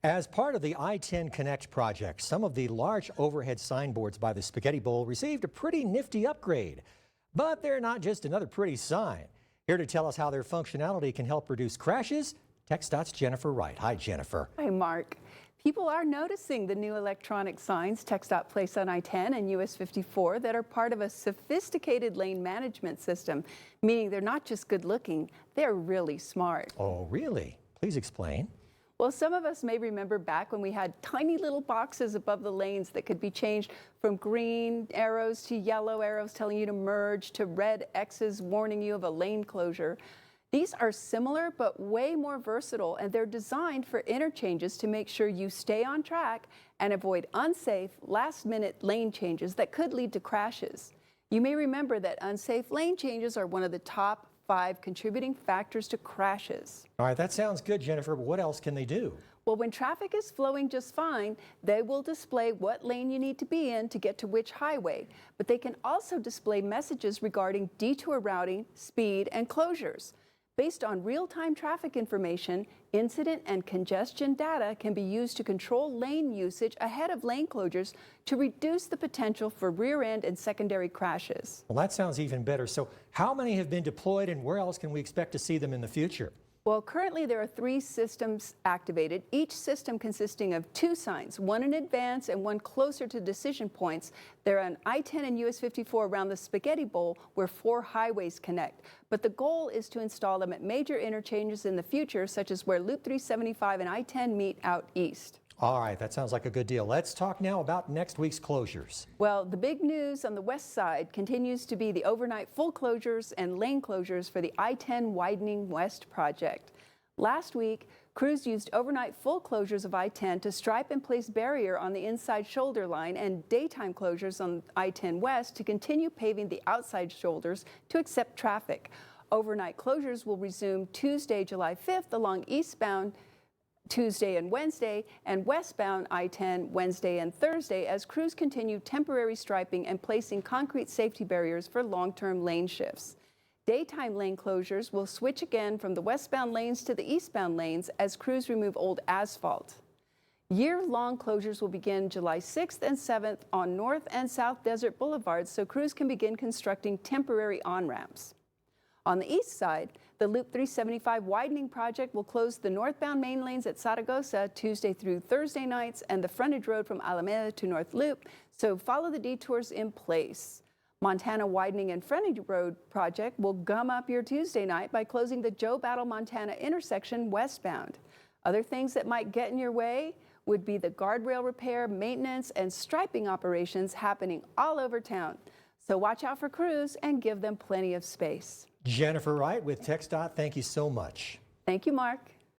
As part of the I-10 Connect project, some of the large overhead signboards by the Spaghetti Bowl received a pretty nifty upgrade. But they're not just another pretty sign. Here to tell us how their functionality can help reduce crashes, TXDOT's Jennifer Wright. Hi, Jennifer. Hi, Mark. People are noticing the new electronic signs TXDOT placed on I-10 and US 54 that are part of a sophisticated lane management system, meaning they're not just good looking, they're really smart. Oh, really? Please explain. Well, some of us may remember back when we had tiny little boxes above the lanes that could be changed from green arrows to yellow arrows telling you to merge to red X's warning you of a lane closure. These are similar but way more versatile, and they're designed for interchanges to make sure you stay on track and avoid unsafe last-minute lane changes that could lead to crashes. You may remember that unsafe lane changes are one of the top 5 contributing factors to crashes. All right, that sounds good, Jennifer, but what else can they do? Well, when traffic is flowing just fine, they will display what lane you need to be in to get to which highway. But they can also display messages regarding detour routing, speed, and closures. Based on real-time traffic information, incident and congestion data can be used to control lane usage ahead of lane closures to reduce the potential for rear-end and secondary crashes. Well, that sounds even better. So how many have been deployed and where else can we expect to see them in the future? Well, currently there are 3 systems activated, each system consisting of 2 signs, one in advance and one closer to decision points. They're on I-10 and US 54 around the Spaghetti Bowl where 4 highways connect. But the goal is to install them at major interchanges in the future, such as where Loop 375 and I-10 meet out east. All right, that sounds like a good deal. Let's talk now about next week's closures. Well, the big news on the west side continues to be the overnight full closures and lane closures for the I-10 Widening West project. Last week, crews used overnight full closures of I-10 to stripe and place barrier on the inside shoulder line and daytime closures on I-10 West to continue paving the outside shoulders to accept traffic. Overnight closures will resume Tuesday, July 5th along eastbound Tuesday and Wednesday, and westbound I-10 Wednesday and Thursday as crews continue temporary striping and placing concrete safety barriers for long-term lane shifts. Daytime lane closures will switch again from the westbound lanes to the eastbound lanes as crews remove old asphalt. Year-long closures will begin July 6th and 7th on North and South Desert Boulevards so crews can begin constructing temporary on-ramps. On the east side, the Loop 375 widening project will close the northbound main lanes at Zaragoza Tuesday through Thursday nights and the frontage road from Alameda to North Loop, so follow the detours in place. Montana Widening and Frontage Road project will gum up your Tuesday night by closing the Joe Battle Montana intersection westbound. Other things that might get in your way would be the guardrail repair, maintenance, and striping operations happening all over town. So watch out for crews and give them plenty of space. Jennifer Wright with TXDOT, thank you so much. Thank you, Mark.